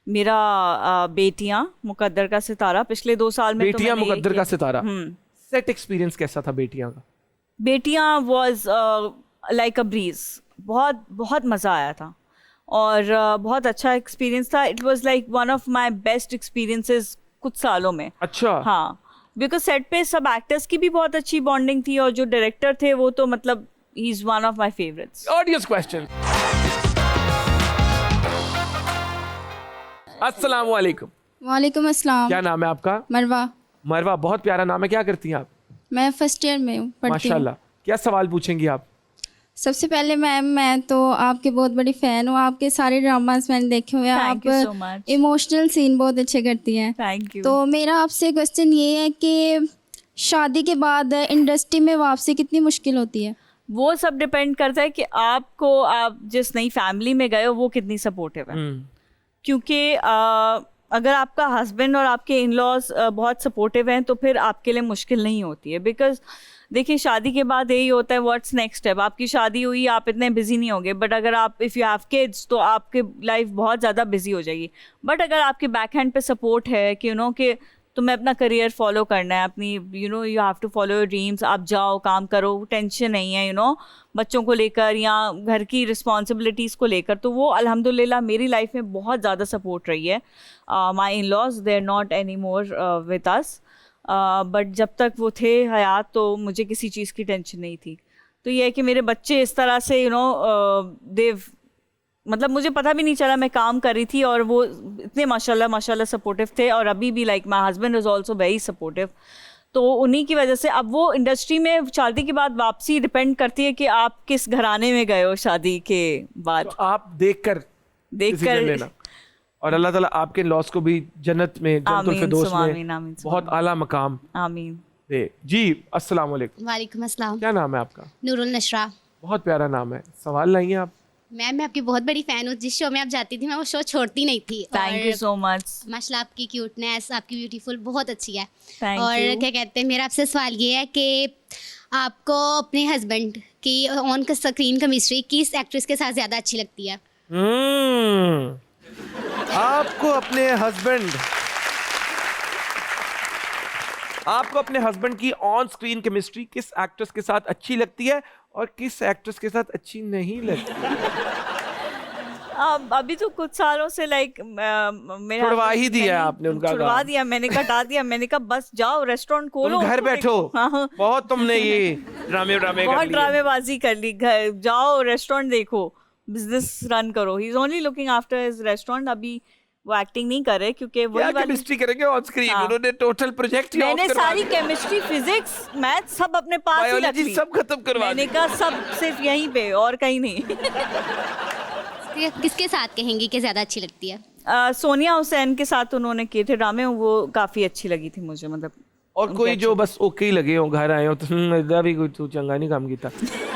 S2: मेरा बेटियां मुकद्दर का सितारा पिछले 2 साल में।
S1: बेटियां मुकद्दर का सितारा।
S2: हम्म।
S1: सेट एक्सपीरियंस कैसा था बेटियां का?
S2: बेटियां वाज लाइक अ ब्रीज। बहुत बहुत मज़ा आया था और बहुत अच्छा एक्सपीरियंस था। It was like one of my best experiences कुछ सालों में।
S1: अच्छा।
S2: हाँ, बिकॉज सेट पे सब एक्टर्स की भी बहुत अच्छी बॉन्डिंग थी और जो डायरेक्टर थे वो तो मतलब he is one of my favourites.
S1: Audience question. अस्सलाम वालेकुम।
S3: वालेकुम अस्सलाम।
S1: क्या नाम है आपका?
S3: मरवा।
S1: मरवा, बहुत प्यारा नाम है। क्या करती हैं आप?
S3: मैं फर्स्ट ईयर में हूँ, पढ़ती हूँ।
S1: माशाल्लाह। क्या सवाल पूछेंगी आप?
S3: सबसे पहले मैम, मैं तो आपके बहुत बड़ी फ़ैन हूँ। आपके सारे ड्रामास मैंने देखे हुए हैं।
S2: Thank you so
S3: आप
S2: much.
S3: इमोशनल सीन बहुत अच्छे करती हैं।
S2: Thank you.
S3: तो मेरा आपसे क्वेश्चन ये है कि शादी के बाद इंडस्ट्री में वापसी कितनी मुश्किल होती है?
S2: वो सब डिपेंड करता है कि आपको, आप जिस नई फैमिली में गए हो वो कितनी सपोर्टिव है। क्योंकि अगर आपका हस्बैंड और आपके इन लॉज बहुत सपोर्टिव हैं तो फिर आपके लिए मुश्किल नहीं होती है। बिकॉज देखिए, शादी के बाद यही होता है, व्हाट्स नेक्स्ट स्टेप। आपकी शादी हुई, आप इतने बिजी नहीं होंगे। बट अगर आप इफ़ यू हैव किड्स तो आपकी लाइफ बहुत ज़्यादा बिजी हो जाएगी। बट अगर आपके बैक हैंड पे सपोर्ट है कि कि तुम्हें अपना करियर फॉलो करना है, अपनी you have to follow your dreams, आप जाओ काम करो, टेंशन नहीं है बच्चों को लेकर या घर की रिस्पॉन्सिबिलिटीज़ को लेकर, तो वो अल्हम्दुलिल्लाह मेरी लाइफ में बहुत ज़्यादा सपोर्ट रही है। My in laws they are not any more with us, but जब तक वो थे हयात तो मुझे किसी चीज़ की टेंशन नहीं थी। तो ये है कि मेरे बच्चे इस तरह से देव, मतलब मुझे पता भी नहीं चला मैं काम कर रही थी और वो इतने माशाल्लाह सपोर्टिव थे। और अभी भी like my husband is also very supportive. तो उन्हीं की वजह से अब वो इंडस्ट्री में शादी के बाद वापसी डिपेंड करती है कि आप किस घराने में गए हो शादी के बाद।
S1: तो आप देखकर लेना। और अल्लाह ताला आपके लॉस को भी जन्नत में, जन्नतुल फिरदौस में बहुत आला मकाम
S2: आमीन
S1: दे। जी, अस्सलाम वालेकुम।
S4: वालेकुम अस्सलाम।
S1: क्या नाम है आपका?
S4: नूरुल नशरा।
S1: बहुत प्यारा नाम है। सवाल लाइए आप।
S4: मैम मैं आपकी बहुत बड़ी फ़ैन हूँ। जिस शो में आप जाती थी मैं वो शो छोड़ती नहीं थी।
S2: Thank you so much.
S4: माशाल्लाह आपकी क्यूटनेस, आपकी ब्यूटीफुल बहुत अच्छी है।
S2: Thank
S4: और
S2: you.
S4: क्या कहते हैं, मेरा आपसे सवाल ये है कि आपको अपने हस्बैंड की ऑन स्क्रीन केमिस्ट्री किस एक्ट्रेस के साथ ज़्यादा अच्छी लगती है?
S1: आपको अपने हस्बैंड की ऑन स्क्रीन केमिस्ट्री किस एक्ट्रेस के साथ अच्छी लगती है और किस एक्ट्रेस के साथ अच्छी नहीं लगती?
S2: अभी तो कुछ सालों से मेरा
S1: छुड़वा ही दिया
S2: मैंने
S1: आपने उनका
S2: छुड़वा
S1: काम।
S2: दिया, मैंने कटा दिया। मैंने कहा बस जाओ रेस्टोरेंट खोलो,
S1: तुम घर
S2: उसको
S1: बैठो।
S2: देखो। हाँ,
S1: बहुत तुमने ये ड्रामे कर
S2: बहुत
S1: लिए।
S2: ड्रामेबाजी कर ली। घर जाओ, रेस्टोरेंट देखो, बिजनेस रन करो। He is only looking after his restaurant. अभी वो एक्टिंग नहीं कर रहे क्योंकि
S1: क्या
S2: वही वाली
S1: केमिस्ट्री करेंगे ऑन स्क्रीन?
S2: हाँ।
S1: उन्होंने टोटल प्रोजेक्ट ही
S2: मैंने
S1: ऑफ करवा
S2: सारी
S1: दिया।
S2: केमिस्ट्री, फिजिक्स, मैथ सब अपने पास ही रख
S1: बायोलॉजी
S2: ली।
S1: सब खत्म करवा
S2: मैंने
S1: दी।
S2: कहा सब सिर्फ यहीं पे और कहीं नहीं।
S4: किसके साथ कहेंगी कि ज़्यादा अच्छी लगती है?
S2: सोनिया हुसैन के साथ उन्होंने किए थे ड्रामे, वो काफी अच्छी लगी थी मुझे। मतलब
S1: और
S2: उनके
S1: कोई
S2: अच्छे
S1: जो बस ओके ही लगे हो, घर आए हो तो इधर भी कोई तू चंगा नहीं काम किया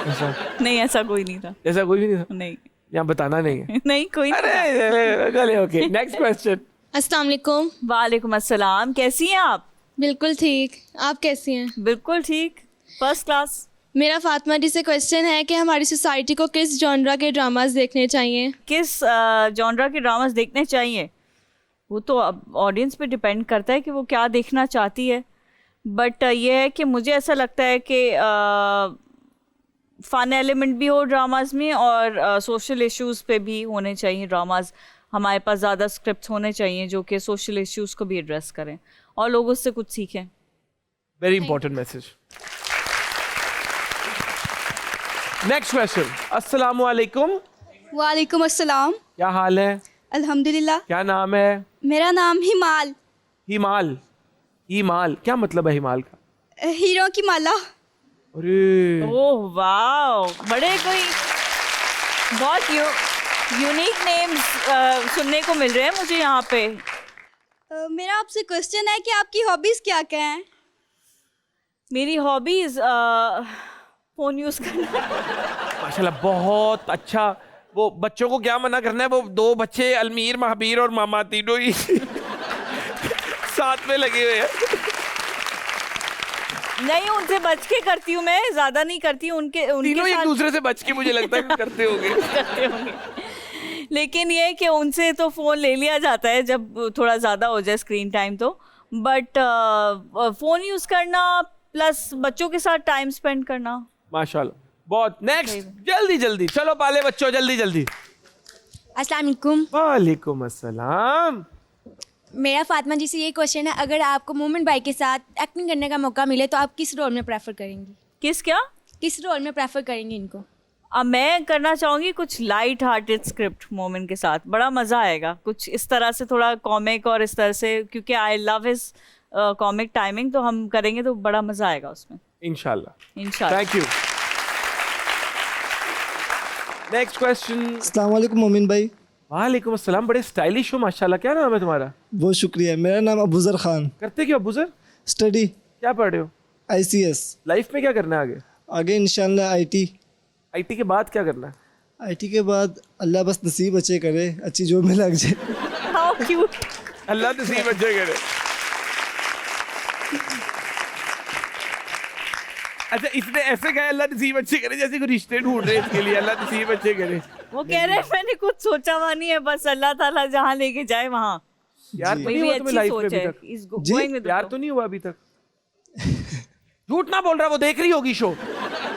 S1: ऐसा
S2: नहीं, ऐसा कोई नहीं था।
S1: ऐसा कोई भी नहीं था।
S2: नहीं
S1: यहाँ बताना नहीं है।
S2: नहीं, कोई नहीं था।
S1: अरे चले ओके, नेक्स्ट क्वेश्चन।
S5: अस्सलाम वालेकुम।
S2: वालेकुम अस्सलाम, कैसी हैं आप?
S5: बिल्कुल ठीक, आप कैसी हैं?
S2: बिल्कुल ठीक, फर्स्ट क्लास।
S5: मेरा फातिमा जी से क्वेश्चन है कि हमारी सोसाइटी को किस जॉनरा के ड्रामास देखने चाहिए?
S2: किस जॉनरा के ड्रामास देखने चाहिए? वो तो अब ऑडियंस पे डिपेंड करता है कि वो क्या देखना चाहती है। बट ये है कि मुझे ऐसा लगता है कि फन एलिमेंट भी हो ड्रामाज में और सोशल इश्यूज पे भी होने चाहिए ड्रामाज। हमारे पास ज़्यादा स्क्रिप्ट्स होने चाहिए जो कि सोशल इश्यूज को भी एड्रेस करें और लोग उससे कुछ सीखें।
S1: Very important message. Next question. अस्सलामु अलैकुम।
S3: वालेकुम अस्सलाम।
S1: क्या हाल है?
S3: अल्हम्दुलिल्लाह।
S1: क्या नाम है?
S3: मेरा नाम हिमाल।
S1: हिमाल। हिमाल क्या मतलब है हिमाल का?
S3: हीरो की माला।
S1: अरे
S2: ओह वाओ, बड़े कोई बहुत यूनिक नेम्स सुनने को मिल रहे हैं मुझे यहाँ पे।
S3: मेरा आपसे क्वेश्चन है कि आपकी हॉबीज क्या क्या हैं?
S2: मेरी हॉबीज फोन यूज करना।
S1: माशाल्लाह बहुत अच्छा। वो बच्चों को क्या मना करना है? वो दो बच्चे अलमीर, महाबीर और मामा तीनों ही साथ में लगे हुए हैं।
S2: नहीं, उनसे बच के करती हूँ मैं, ज्यादा नहीं करती हूँ। उनके
S1: तीनों एक
S2: साथ
S1: दूसरे से बच के मुझे लगता है करते होंगे।
S2: करते होंगे। लेकिन ये है कि उनसे तो फोन ले लिया जाता है जब थोड़ा ज्यादा हो जाए स्क्रीन टाइम तो। बट फोन यूज करना प्लस बच्चों के साथ टाइम स्पेंड करना।
S1: माशाल्लाह बहुत। नेक्स्ट, जल्दी जल्दी चलो पाले बच्चों, जल्दी जल्दी।
S3: अस्सलाम वालेकुम।
S1: वालेकुम अस्सलाम।
S3: मेरा फातिमा जी से ये क्वेश्चन है, अगर आपको मोमिन भाई के साथ एक्टिंग करने का मौका मिले तो आप किस रोल में प्रेफर करेंगी? किस रोल में प्रेफर करेंगी इनको?
S2: अब मैं करना चाहूँगी कुछ लाइट हार्टेड स्क्रिप्ट मोमेंट के साथ, बड़ा मज़ा आएगा। कुछ इस तरह से थोड़ा कॉमिक और इस तरह से, क्योंकि I love his comic timing, तो हम करेंगे तो बड़ा मज़ा आएगा उसमें
S1: इंशाल्लाह। Thank you. Next question.
S6: अस्सलाम वालेकुम मोमिन भाई।
S1: वालेकुम अस्सलाम। बड़े स्टाइलिश हो माशाल्लाह। क्या नाम है तुम्हारा?
S6: बहुत शुक्रिया। मेरा नाम अबूजर खान।
S1: करते क्यों अबूजर?
S6: स्टडी
S1: क्या पढ़ रहे हो?
S6: ICS।
S1: लाइफ में क्या करना है आगे?
S6: आगे इंशाल्लाह IT।
S1: IT के बाद क्या करना है?
S6: IT के बाद अल्लाह बस नसीब अच्छे करे, अच्छी जॉब में लग जाए।
S2: How cute.
S1: अल्लाह नसीब अच्छे करे। अच्छा, इसने ऐसे कहा अल्लाह नसीब अच्छे करे जैसे कोई रिश्ते ढूंढ रहे हैं इसके लिए। अल्लाह नसीब अच्छे करे।
S2: वो कह रहे हैं मैंने कुछ सोचा हुआ नहीं है, बस अल्लाह ताला जहाँ लेके जाए वहाँ।
S1: यार तो नहीं
S2: मेरी
S1: हुआ तुम्हें
S2: अच्छी
S1: लाइफ में
S2: सोच
S1: अभी
S2: है।
S1: तक?
S2: He's
S6: ji?
S2: going with the
S1: यार
S2: flow.
S1: तो नहीं हुआ अभी तक? झूठ ना बोल रहा, वो देख रही होगी शो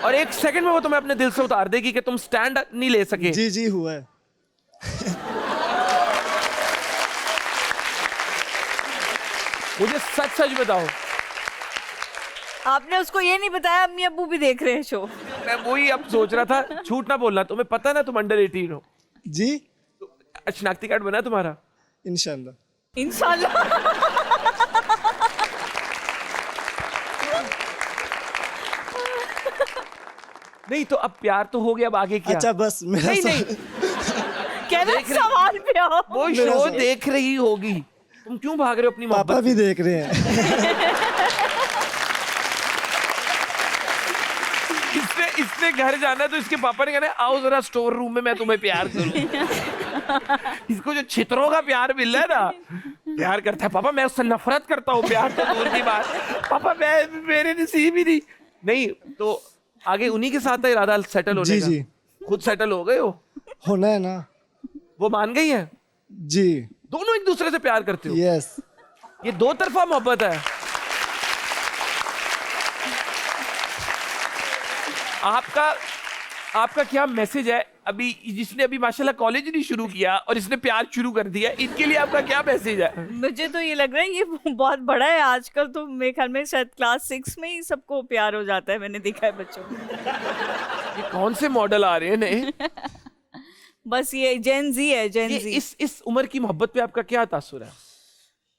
S1: और एक सेकंड में वो तुम्हें अपने दिल से उतार देगी कि तुम स्टैंड नहीं ले सके।
S6: जी जी हुआ है।
S1: मुझे सच सच बताओ।
S2: आपने उसको ये नहीं बताया अम्मी अब्बू भी देख रहे हैं शो।
S1: मैं वही अब सोच रहा था, झूठ ना बोलना। तुम्हें पता ना तुम अंडर 18 हो?
S6: जी
S1: शनाख्ती कार्ड बना है तुम्हारा?
S6: इंशाल्लाह।
S2: इंशाल्लाह।
S1: नहीं तो अब प्यार तो हो गया, अब आगे क्या?
S6: अच्छा बस मेरा
S1: नहीं नहीं,
S2: कह रहे हैं सवाल पे आओ।
S1: वो
S6: मेरा
S1: शो
S6: सवाल।
S1: देख रही होगी। तुम क्यों भाग रहे हो अपनी
S6: पापा
S1: मोहब्बत
S6: भी
S1: से?
S6: देख रहे हैं।
S1: इसने मुझे घर जाना है तो इसके पापा ने कहना आओ जरा स्टोर रूम में मैं तुम्हें प्यार करूं। इसको जो छितरों का प्यार मिल रहा है ना, प्यार करता है पापा, मैं उससे नफरत करता हूँ, प्यार तो दूर की बात, पापा मैं मेरे नसीब ही नहीं। तो आगे उन्हीं के साथ है इरादा सेटल होने
S6: जी
S1: का?
S6: जी
S1: खुद सेटल हो गए हो?
S6: होना है ना।
S1: वो मान गई है?
S6: जी
S1: दोनों एक दूसरे से प्यार करते हो?
S6: यस।
S1: ये दो तरफा मोहब्बत है। आपका क्या मैसेज है अभी जिसने अभी माशाल्लाह कॉलेज नहीं शुरू किया और इसने प्यार शुरू कर दिया, इनके लिए आपका क्या मैसेज है?
S2: मुझे तो ये लग रहा है ये बहुत बड़ा है आजकल, तो मेरे ख्याल में शायद क्लास 6 में ही सबको प्यार हो जाता है, मैंने देखा है बच्चों को।
S1: ये कौन से मॉडल आ रहे हैं नए?
S2: बस ये जेन जी है, जेन जी।
S1: इस उम्र की मोहब्बत पे आपका क्या तासुर है?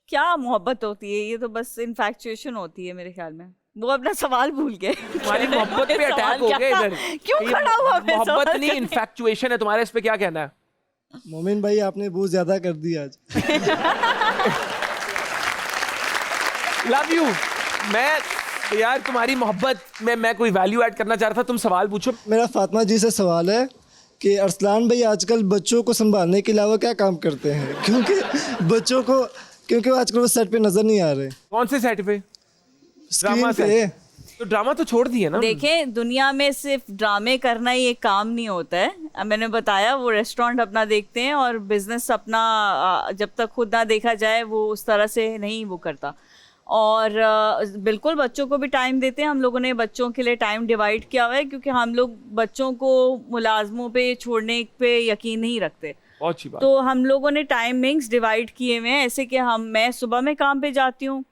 S2: क्या मोहब्बत होती है, ये तो बस इन्फैक्चुएशन होती है मेरे ख्याल में। वो अपना सवाल भूल गए।
S1: तुम्हारी मोहब्बत पे अटैक हो गया इधर।
S2: क्यों
S1: ये
S2: खड़ा हुआ मैं
S1: मोहब्बत
S2: सवाल
S1: नहीं
S2: करने?
S1: इन्फैक्चुएशन है तुम्हारा, इस पे क्या कहना है?
S6: मोमिन भाई आपने बहुत ज्यादा कर दिया आज।
S1: Love you. मैं यार तुम्हारी मोहब्बत में मैं कोई वैल्यू ऐड करना चाह रहा था, तुम सवाल पूछो।
S6: मेरा फातिमा जी से सवाल है कि अरसलान भाई आजकल बच्चों को संभालने के अलावा क्या काम करते हैं? क्योंकि वो आजकल वो सेट पे नजर नहीं आ रहे।
S1: कौन से सेट पे?
S6: स्क्रीन
S1: से।
S6: पे।
S1: तो ड्रामा तो छोड़ दिए ना?
S2: देखें, दुनिया में सिर्फ ड्रामे करना ही एक काम नहीं होता है। अब मैंने बताया वो रेस्टोरेंट अपना देखते हैं और बिजनेस अपना जब तक खुद ना देखा जाए वो उस तरह से नहीं वो करता। और बिल्कुल बच्चों को भी टाइम देते हैं। हम लोगों ने बच्चों के लिए टाइम डिवाइड किया हुआ है क्योंकि हम लोग बच्चों को मुलाजमों पे छोड़ने पे यकीन नहीं रखते।
S1: बहुत अच्छी बात।
S2: तो हम लोगों ने टाइमिंग्स डिवाइड किए हुए हैं ऐसे कि मैं सुबह में काम पे जाती हूँ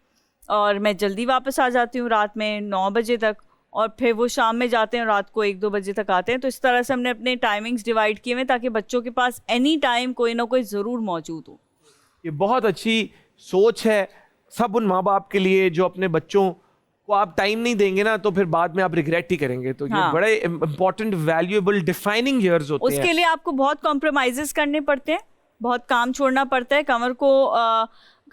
S2: और मैं जल्दी वापस आ जाती हूँ रात में 9 बजे तक, और फिर वो शाम में जाते हैं रात को 1-2 बजे तक आते हैं। तो इस तरह से हमने अपने टाइमिंग्स डिवाइड किए हुए हैं ताकि बच्चों के पास एनी टाइम कोई ना कोई ज़रूर मौजूद हो।
S1: ये बहुत अच्छी सोच है सब उन माँ बाप के लिए जो अपने बच्चों को आप टाइम नहीं देंगे ना तो फिर बाद में आप रिग्रेट ही करेंगे। तो ये बड़े इंपॉर्टेंट वैल्यूएबल डिफाइनिंग ईयर्स होते हैं।
S2: उसके लिए आपको बहुत कॉम्प्रोमाइजेस करने पड़ते हैं, बहुत काम छोड़ना पड़ता है। कमर को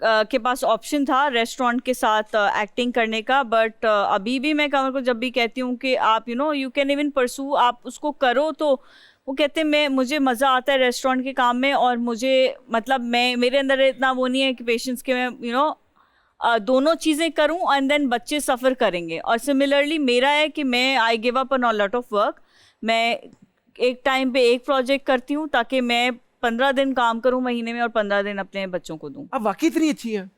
S2: के पास ऑप्शन था रेस्टोरेंट के साथ एक्टिंग करने का, बट अभी भी मैं कमर को जब भी कहती हूँ कि आप यू कैन इवन परसू, आप उसको करो, तो वो कहते हैं मुझे मज़ा आता है रेस्टोरेंट के काम में और मुझे मतलब मेरे अंदर इतना वो नहीं है कि पेशेंस के मैं दोनों चीज़ें करूं एंड देन बच्चे सफ़र करेंगे। और सिमिलरली मेरा है कि मैं I give up on a lot of work. मैं एक टाइम पे एक प्रोजेक्ट करती हूं ताकि मैं 15 दिन काम करूं महीने में और 15 दिन अपने बच्चों को दूं।
S1: अब वाकई इतनी अच्छी है।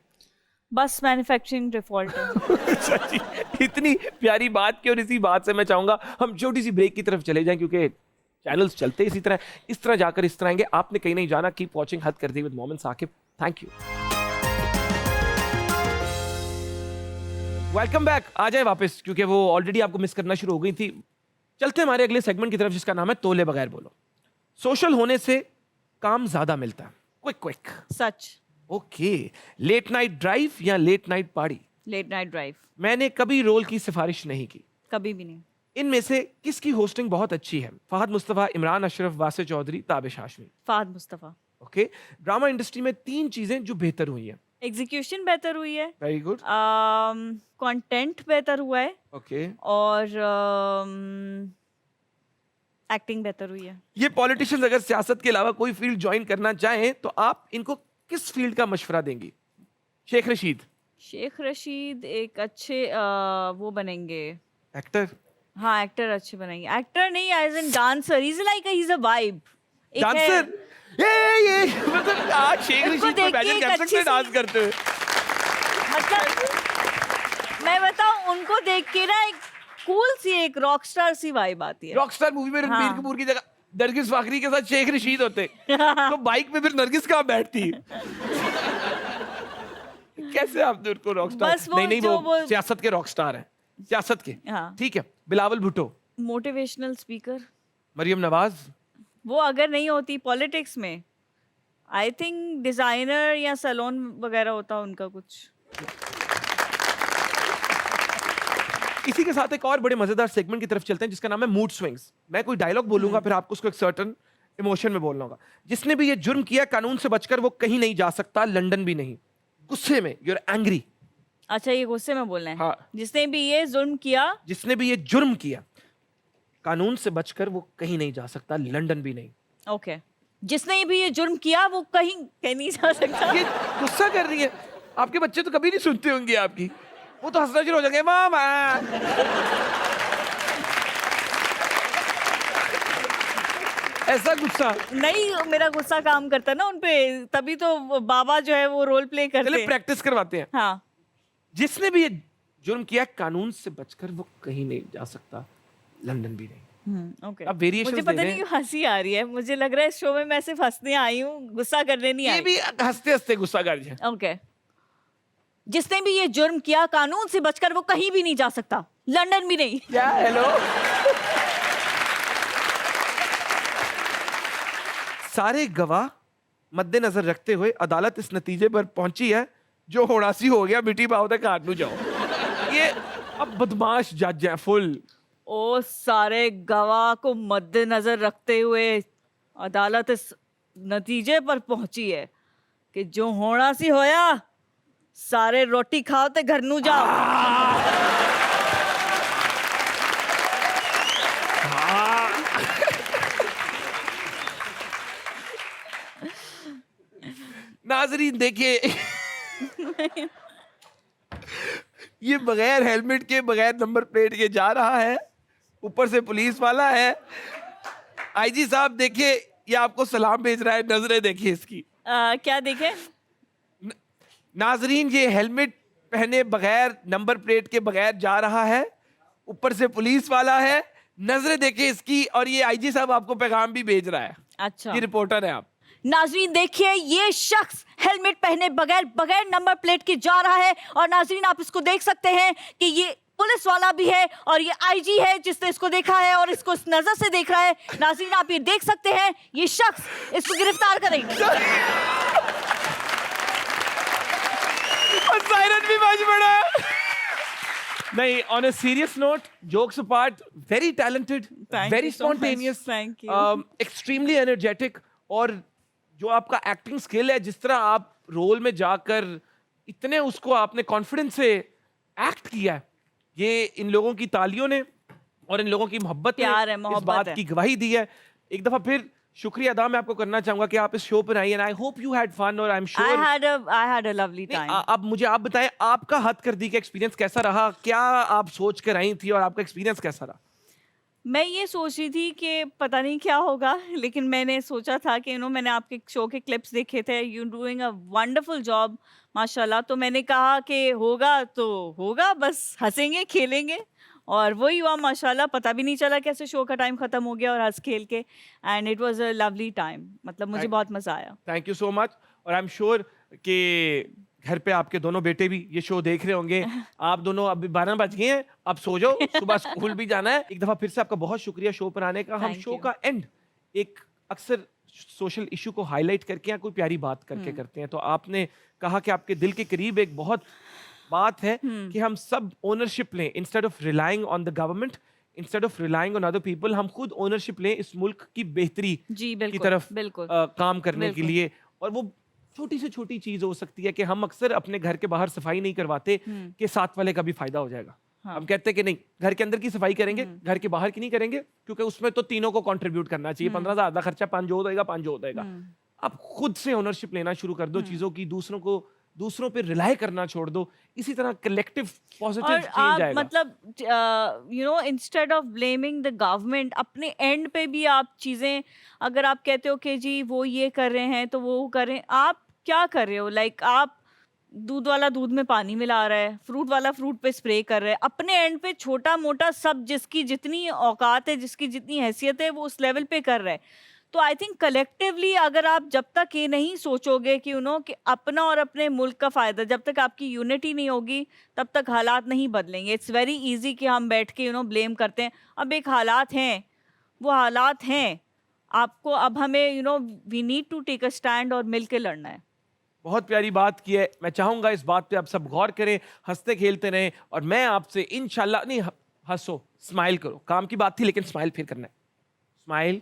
S2: बस मैन्युफैक्चरिंग डिफॉल्ट है।
S1: अच्छा जी, इतनी प्यारी बात की और इसी बात से मैं चाहूंगा हम छोटी सी ब्रेक की तरफ चले जाएं क्योंकि चैनल्स चलते इसी तरह, इस तरह जाकर इस तरह आएंगे। आपने कहीं नहीं जाना। कीप वॉचिंग हद कर दी with Momin Saqib. Thank you. Welcome back. आ जाए वापस क्योंकि वो ऑलरेडी आपको मिस करना शुरू हो गई थी। चलते हमारे अगले सेगमेंट की तरफ जिसका नाम है तोले बगैर बोलो। सोशल होने से काम ज्यादा मिलता है। Quick
S2: such.
S1: Okay. Late night drive या late night party?
S2: Late night drive.
S1: मैंने कभी रोल की सिफारिश नहीं की।
S2: कभी भी नहीं।
S1: इनमें से किसकी होस्टिंग बहुत अच्छी है? Fahad Mustafa, Imran Ashraf, Wasay Chaudhry, Tabish Hashmi?
S2: Fahad Mustafa.
S1: Okay. Drama industry में 3 चीजें जो बेहतर हुई हैं।
S2: एग्जीक्यूशन बेहतर हुई है,
S1: वेरी गुड।
S2: कंटेंट बेहतर हुआ है,
S1: ओके।
S2: और एक्टिंग बेहतर हुई है।
S1: ये पॉलिटिशियंस अगर सियासत के अलावा कोई फील्ड ज्वाइन करना चाहें तो आप इनको किस फील्ड का मशवरा देंगी? शेख रशीद।
S2: शेख रशीद एक अच्छे वो बनेंगे
S1: एक्टर।
S2: हाँ, एक्टर अच्छे बनेंगे। एक्टर नहीं, as an dancer. He is like he is a vibe.
S1: Dancer. ये मतलब आज शेख रशीद को इमेजिन कर सकते हैं डांस करते हुए।
S2: मतलब मैं बताऊं, उनको देख के ना एक कूल सी एक रॉकस्टार सी वाइब आती है।
S1: रॉकस्टार मूवी में रणबीर कपूर की जगह नरगिस फाकरी के साथ शेख रशीद होते तो बाइक पे फिर नरगिस कहाँ बैठती? कैसे आपने उनको रॉकस्टार?
S2: बस वो
S1: नहीं
S2: जो
S1: वो सियासत के रॉकस्टार हैं, सियासत के।
S2: हाँ।
S1: ठीक है। बिलावल भुट्टो।
S2: Motivational speaker.
S1: मरियम नवाज।
S2: वो अगर नहीं होती पॉलिटिक्स में, आई थिंक डिजाइनर या सैलून वगैरह होता उनका कुछ।
S1: इसी के साथ एक और बड़े मजेदार सेगमेंट की तरफ चलते हैं जिसका नाम है मूड स्विंग्स। मैं कोई डायलॉग बोलूंगा फिर आपको उसको एक सर्टेन इमोशन में बोलना होगा। जिसने भी ये जुर्म किया कानून से बचकर वो कहीं नहीं जा सकता, लंदन भी नहीं। गुस्से में, यूर एंग्री।
S2: अच्छा, ये गुस्से में बोलना है।
S1: हाँ।
S2: जिसने भी ये जुर्म किया,
S1: जिसने भी ये जुर्म किया कानून से बचकर वो कहीं नहीं जा सकता, लंदन भी नहीं।
S2: ओके, जिसने भी ये जुर्म किया वो कहीं नहीं जा सकता।
S1: ये गुस्सा कर रही है, आपके बच्चे तो कभी नहीं सुनते होंगे आपकी, वो तो हंसना शुरू हो जाएंगे, मामा। ऐसा गुस्सा
S2: नहीं, मेरा गुस्सा काम करता है ना उनपे, तभी तो वो बाबा जो है वो रोल प्ले करते
S1: चले
S2: हैं।
S1: प्रैक्टिस करवाते हैं।
S2: हाँ,
S1: जिसने भी ये जुर्म किया कानून से बचकर वो कहीं नहीं जा सकता, लंदन भी नहीं।
S2: ओके।
S1: अब वेरिएशंस
S2: मुझे
S1: दे
S2: पता
S1: रहे
S2: नहीं
S1: हैं।
S2: क्यों हंसी आ रही है, मुझे लग रहा है इस शो में मैं सिर्फ हंसने आई हूँ, गुस्सा करने नहीं
S1: ये
S2: आई।
S1: भी हंसते हंसते गुस्सा कर जाए।
S2: ओके, जिसने भी ये जुर्म किया कानून से बचकर वो कहीं भी नहीं जा सकता, लंदन भी नहीं।
S1: क्या हेलो सारे गवाह मद्देनजर रखते हुए अदालत इस नतीजे पर पहुंची है, जो होना सी हो गया, मिट्टी पाओ तक हाथ न जाओ। ये अब बदमाश जज है फुल।
S2: ओ सारे गवाह को मद्देनजर रखते हुए अदालत इस नतीजे पर पहुंची है कि जो होना सी होया, सारे रोटी खाओ ते घर नू जाओ।
S1: नाजरीन देखिए, ये बगैर हेलमेट के, बगैर नंबर प्लेट के जा रहा है, ऊपर से पुलिस वाला है। आईजी साहब देखिए, ये आपको सलाम भेज रहा है, नजरें देखिए इसकी।
S2: क्या देखे?
S1: नाजरीन ये हेलमेट पहने बगैर, नंबर प्लेट के बगैर जा रहा है, ऊपर से पुलिस वाला है, नजरें देखिए इसकी, और ये आईजी साहब आपको पैगाम भी भेज रहा है।
S2: अच्छा,
S1: ये रिपोर्टर है आप।
S2: नाजरीन देखिए, ये शख्स हेलमेट पहने बगैर नंबर प्लेट के जा रहा है, और नाजरीन आप इसको देख सकते हैं कि ये पुलिस वाला भी है और ये आईजी है जिसने इसको देखा है और इसको इस नजर से देख रहा है। नाजरीन आप ये देख सकते हैं, ये शख्स, इसको गिरफ्तार करेंगे।
S1: और सायरन भी बज पड़ा। नहीं, on a serious note, jokes apart, very talented,
S2: Thank
S1: very
S2: you so much.
S1: spontaneous,
S2: Thank you.
S1: extremely energetic, और जो आपका एक्टिंग स्किल है, जिस तरह आप रोल में जाकर इतने उसको आपने कॉन्फिडेंस से एक्ट किया है, ये इन लोगों की तालियों ने और इन लोगों की मोहब्बत
S2: प्यार है,
S1: ने इस
S2: मोहब्बत
S1: बात
S2: है।
S1: की गवाही दी है। एक दफा फिर शुक्रिया अदा मैं आपको करना चाहूंगा कि आप इस शो पर आई, and I hope you had fun, और I am
S2: I
S1: sure
S2: had a lovely time.
S1: अब मुझे आप बताएं, आपका हथकरघी का एक्सपीरियंस कैसा रहा? क्या आप सोच कर आई थी और आपका एक्सपीरियंस कैसा रहा?
S2: मैं ये सोच रही थी कि पता नहीं क्या होगा, लेकिन मैंने सोचा था कि मैंने आपके शो के क्लिप्स देखे थे, you doing a wonderful job माशाल्लाह, तो मैंने कहा कि होगा तो होगा, बस हंसेंगे खेलेंगे, और वही हुआ माशाल्लाह। पता भी नहीं चला कैसे शो का टाइम खत्म हो गया, और हंस खेल के, and it was a lovely time, मतलब मुझे बहुत मजा आया।
S1: थैंक यू सो मच, और आई एम श्योर कि घर पे आपके दोनों बेटे भी ये शो देख रहे होंगे। आप दोनों, अभी 12 बज गए हैं, अब सो जाओ, सुबह स्कूल भी जाना है। एक दफा फिर से आपका बहुत शुक्रिया शो पर आने का। हम
S2: Thank
S1: शो
S2: you.
S1: का एंड एक अक्सर सोशल इशू को हाईलाइट करके या कोई प्यारी बात करके करते हैं, तो आपने कहा कि आपके दिल के करीब एक बहुत बात है कि हम सब ओनरशिप लें, instead of relying on the government, instead of relying on other people, हम खुद ओनरशिप लें इस मुल्क की बेहतरी
S2: जी
S1: की
S2: बिल्कुल,
S1: तरफ
S2: बिल्कुल।
S1: काम करने के
S2: बिल्कुल।
S1: लिए। और वो छोटी से छोटी चीज हो सकती है कि हम अक्सर अपने घर के बाहर सफाई नहीं करवाते कि साथ वाले का भी फायदा हो जाएगा।
S2: हाँ।
S1: हम कहते हैं कि नहीं, घर के अंदर की सफाई करेंगे, घर के बाहर की नहीं करेंगे, क्योंकि उसमें तो तीनों को कंट्रीब्यूट करना चाहिए। 15,000 का खर्चा 5 जो होगा 5 जो होगा। आप खुद से ओनरशिप लेना शुरू कर दो चीजों की, दूसरों पे रिलाई करना छोड़ दो। इसी तरह कलेक्टिव पॉजिटिव
S2: और
S1: चेंज
S2: आप
S1: आएगा।
S2: मतलब instead of blaming the government, अपने एंड पे भी आप चीज़ें, अगर आप कहते हो कि जी वो ये कर रहे हैं तो वो करें, आप क्या कर रहे हो? लाइक आप दूध वाला दूध में पानी मिला रहा है, फ्रूट वाला फ्रूट पे स्प्रे कर रहा है, अपने एंड पे छोटा मोटा सब, जिसकी जितनी औकात है, जिसकी जितनी हैसियत है, वो उस लेवल पे कर रहा है। तो आई थिंक कलेक्टिवली अगर आप जब तक ये नहीं सोचोगे कि कि अपना और अपने मुल्क का फ़ायदा, जब तक आपकी यूनिटी नहीं होगी तब तक हालात नहीं बदलेंगे। इट्स वेरी इजी कि हम बैठ के ब्लेम करते हैं। अब एक हालात हैं, वो हालात हैं, आपको अब हमें we need to take a stand और मिल के लड़ना है।
S1: बहुत प्यारी बात की है। मैं चाहूंगा इस बात पे आप सब गौर करें, हंसते खेलते रहें, और मैं आपसे इंशाल्लाह, नहीं हंसो, स्माइल करो, काम की बात थी लेकिन स्माइल फिर करना है। Smile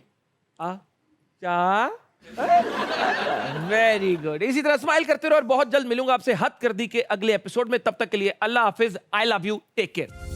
S1: very good. इसी तरह स्माइल करते रहो, और बहुत जल्द मिलूंगा आपसे हथकरघी के अगले एपिसोड में। तब तक के लिए अल्लाह हाफिज, I love you, take care.